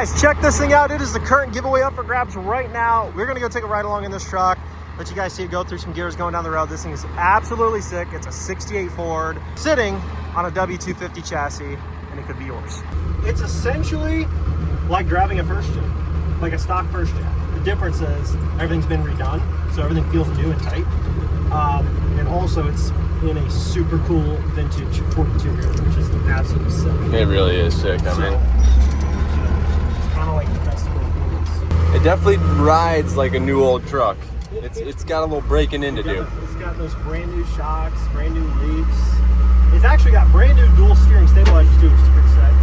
Guys, check this thing out. It is the current giveaway up for grabs right now. We're gonna go take a ride along in this truck. Let you guys see it go through some gears going down the road. This thing is absolutely sick. It's a 68 Ford sitting on a W250 chassis, and it could be yours. It's essentially like driving a first gen, like a stock first gen. The difference is everything's been redone, so everything feels new and tight. And also it's in a super cool vintage 42 here, which is absolutely sick. It really is sick. I mean, it's kind of like the best of both worlds. It definitely rides like a new old truck. It's got a little breaking in to do. It's got those brand new shocks, brand new leaps. It's actually got brand new dual steering stabilizers too, which is pretty sick.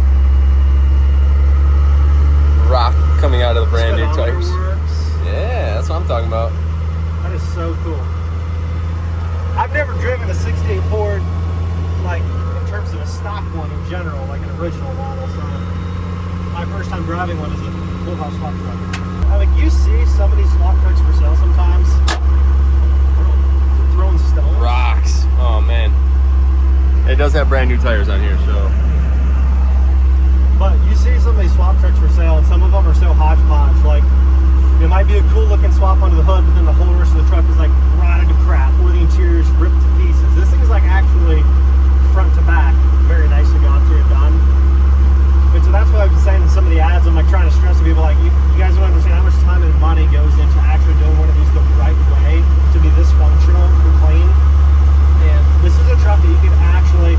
Rock coming out of the brand new tires. Works. Yeah, that's what I'm talking about. That is so cool. I've never driven a 68 Ford, like in terms of a stock one in general, like an original model. So my first time driving one is a full house swap truck. Like you see some of these swap trucks for sale sometimes. Throwing stones. Rocks. Oh man. It does have brand new tires on here, so. But you see some of these swap trucks for sale, and some of them are so hodgepodge. Like it might be a cool looking swap under the hood, but then the whole rest of the truck is like rotted to crap, or the interior is ripped to pieces. This thing is like actually front to back, very nicely gone through and done. And so that's what I've been saying in some of the ads. I'm like trying to stress to people, like you guys don't understand how much time and money goes into actually doing one of these the right way to be this functional and clean. And this is a truck that you can actually,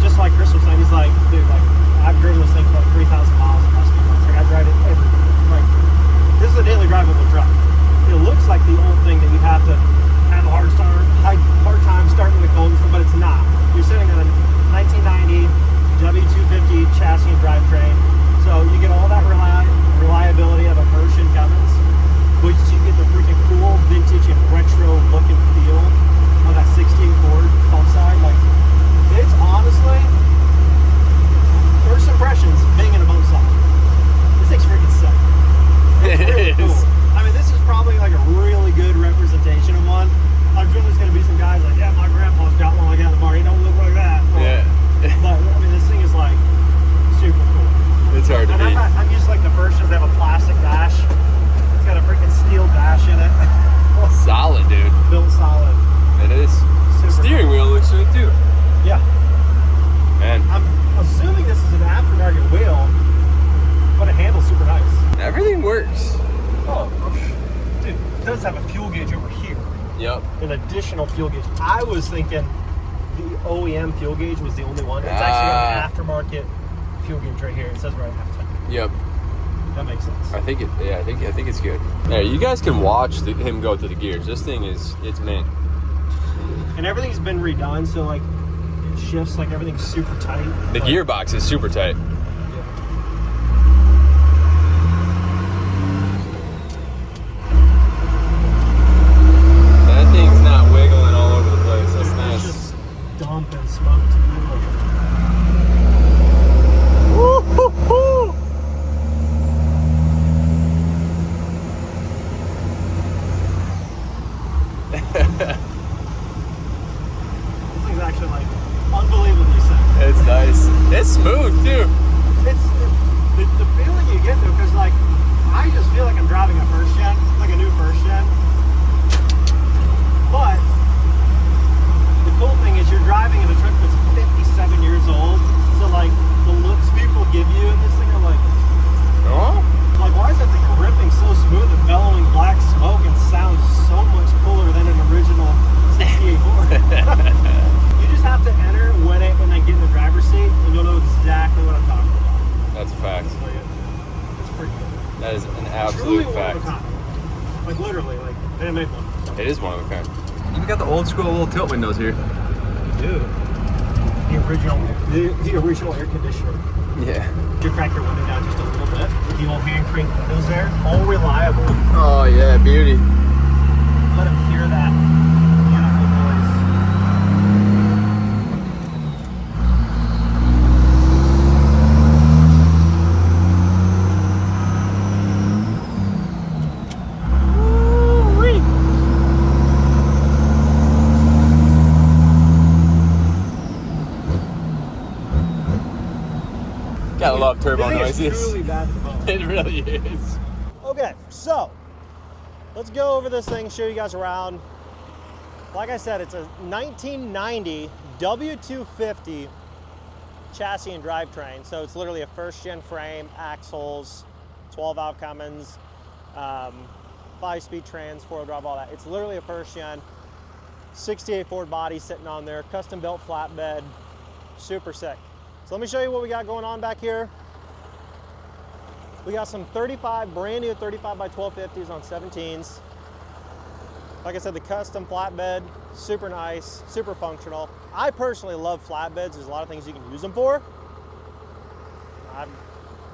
just like Chris was saying, he's like, dude, like I've driven this thing for like 3,000 miles in the last few months. Like I drive it everywhere. Like this is a daily drivable truck. It looks like the old thing that you have to have a hard time starting the cold, but it's not. You're sitting on a 1990 W250 chassis and drivetrain, so you get all that reliability of a first gen Cummins, but you get the freaking cool vintage and retro look and feel of that 68 Ford pump side. Like it's honestly, first impressions being in a bump side, this thing's freaking sick. It's really cool. I mean, this is probably like a really good representation of one. I'm sure there's going to be some guys like, yeah, my grandpa's got one like that in the bar. He don't look like that. Well, yeah. But I mean, this thing is like super cool. It's hard to beat. I'm used to like the first ones that have a plastic dash. It's got a freaking steel dash in it. Solid, dude. Built solid. It is. Super Steering wheel looks good too. Yeah. Man. I'm assuming this is an aftermarket wheel, but it handles super nice. Everything works. Oh, dude, it does have a fuel gauge over here. Yep. An additional fuel gauge. I was thinking the OEM fuel gauge was the only one. It's actually an aftermarket fuel gauge right here. It says right half tank. Yep. That makes sense. I think it's good. Yeah, you guys can watch him go through the gears. This thing it's mint. And everything's been redone, so like it shifts, like everything's super tight. The gearbox is super tight. That thing's not wiggling all over the place. That's nice. It's just dumping smoke to the middle. Woo-hoo-hoo! This thing's actually like unbelievably simple. It's nice. It's smooth too. It's the feeling you get though, because like I just feel like I'm driving a first gen, like a new first gen. But the cool thing is you're driving in a truck that's 57 years old, so like the looks people give you in this thing are like, Oh? like why is that thing ripping so smooth and bellowing black smoke and sounds so much cooler than an original 68 Ford? You just have to enter when they get in the driver's seat, and you'll know exactly what I'm talking about. That's a fact. So, yeah, it's pretty good. That is an Truly absolute fact. one of a kind. Like literally, like they didn't make one. So. It is one of a kind. You got the old school little tilt windows here. You do. The original air conditioner. Yeah. You crack your window down just a little bit. The old hand crank windows there, all reliable. Oh yeah, beauty. Let them hear that beautiful noise. Woo-wee. Gotta love turbo This thing is noises. truly bad for both. It really is. Okay, so let's go over this thing, show you guys around. Like I said, it's a 1990 W250 chassis and drivetrain. So it's literally a first gen frame, axles, 12 valve Cummins, 5-speed trans, 4-wheel drive, all that. It's literally a first gen 68 Ford body sitting on there, custom built flatbed, super sick. So let me show you what we got going on back here. We got some 35, brand new 35 by 1250s on 17s. Like I said, the custom flatbed, super nice, super functional. I personally love flatbeds. There's a lot of things you can use them for. I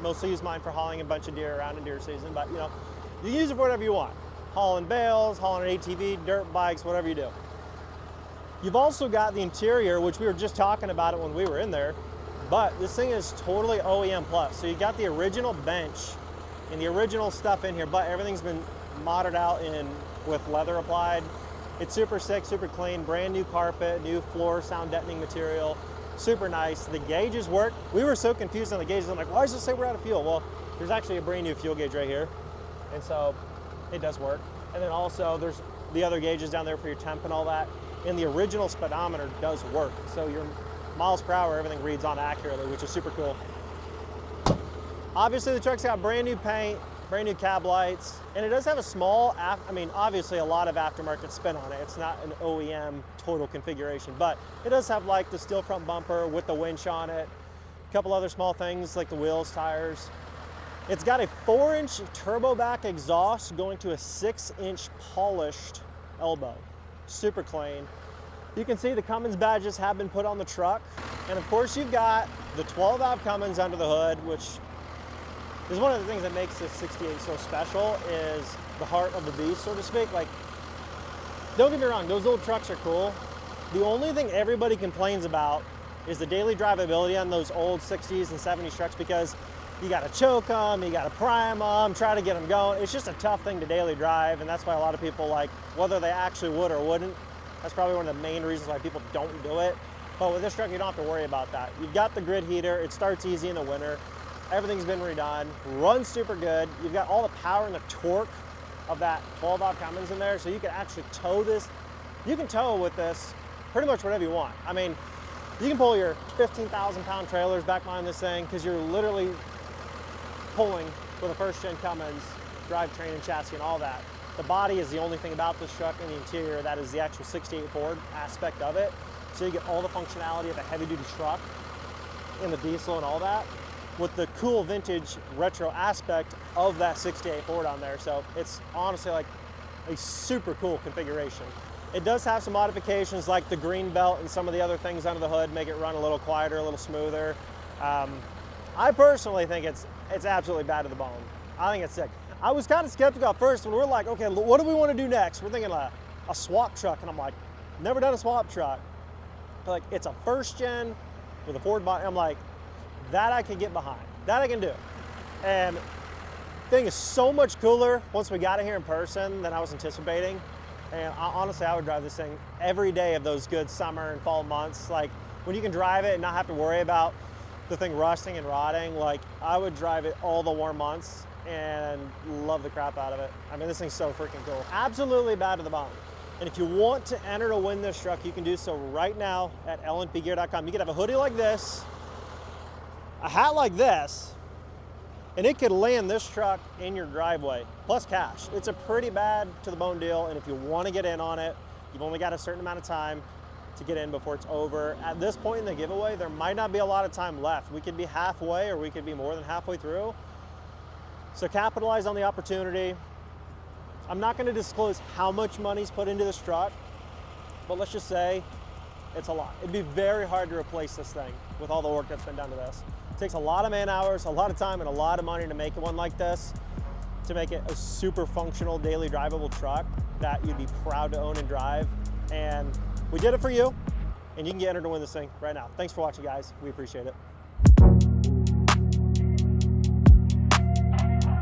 mostly use mine for hauling a bunch of deer around in deer season, but you know, you can use it for whatever you want. Hauling bales, hauling an ATV, dirt bikes, whatever you do. You've also got the interior, which we were just talking about it when we were in there, but this thing is totally OEM plus. So you got the original bench and the original stuff in here, but everything's been modded out with leather applied. It's super sick, super clean, brand new carpet, new floor sound deadening material, super nice. The gauges work. We were so confused on the gauges. I'm like, why does it say we're out of fuel? Well, there's actually a brand new fuel gauge right here. And so it does work. And then also there's the other gauges down there for your temp and all that. And the original speedometer does work. So your miles per hour, everything reads on accurately, which is super cool. Obviously the truck's got brand new paint, brand new cab lights, and it does have a small, obviously a lot of aftermarket spin on it. It's not an OEM total configuration, but it does have like the steel front bumper with the winch on it, a couple other small things like the wheels, tires. It's got a 4-inch turbo back exhaust going to a 6-inch polished elbow. Super clean. You can see the Cummins badges have been put on the truck. And of course you've got the 12 valve Cummins under the hood, which is one of the things that makes this 68 so special, is the heart of the beast, so to speak. Like, don't get me wrong, those old trucks are cool. The only thing everybody complains about is the daily drivability on those old 60s and 70s trucks, because you gotta choke them, you gotta prime them, try to get them going. It's just a tough thing to daily drive, and that's why a lot of people, like, whether they actually would or wouldn't, that's probably one of the main reasons why people don't do it. But with this truck, you don't have to worry about that. You've got the grid heater, it starts easy in the winter. Everything's been redone, runs super good. You've got all the power and the torque of that 12 valve Cummins in there, so you can actually tow this. You can tow with this pretty much whatever you want. I mean, you can pull your 15,000 pound trailers back behind this thing, because you're literally pulling with a first gen Cummins drivetrain and chassis and all that. The body is the only thing about this truck, and the interior, that is the actual 68 Ford aspect of it. So you get all the functionality of a heavy duty truck and the diesel and all that, with the cool vintage retro aspect of that 68 Ford on there. So it's honestly like a super cool configuration. It does have some modifications like the green belt and some of the other things under the hood, make it run a little quieter, a little smoother. I personally think it's absolutely bad to the bone. I think it's sick. I was kind of skeptical at first when we're like, okay, what do we want to do next? We're thinking a swap truck, and I'm like, never done a swap truck. Like, it's a first gen with a Ford body. I'm like, that I can get behind. That I can do. And the thing is so much cooler once we got it here in person than I was anticipating. And honestly, I would drive this thing every day of those good summer and fall months. Like, when you can drive it and not have to worry about the thing rusting and rotting, like, I would drive it all the warm months and love the crap out of it. I mean, this thing's so freaking cool. Absolutely bad to the bone. And if you want to enter to win this truck, you can do so right now at lnpgear.com. You can have a hoodie like this, a hat like this, and it could land this truck in your driveway, plus cash. It's a pretty bad to the bone deal, and if you want to get in on it, you've only got a certain amount of time to get in before it's over. At this point in the giveaway, there might not be a lot of time left. We could be halfway, or we could be more than halfway through. So capitalize on the opportunity. I'm not going to disclose how much money's put into this truck, but let's just say it's a lot. It'd be very hard to replace this thing with all the work that's been done to this. It takes a lot of man hours, a lot of time, and a lot of money to make one like this, to make it a super functional, daily drivable truck that you'd be proud to own and drive. And we did it for you, and you can get entered to win this thing right now. Thanks for watching, guys. We appreciate it.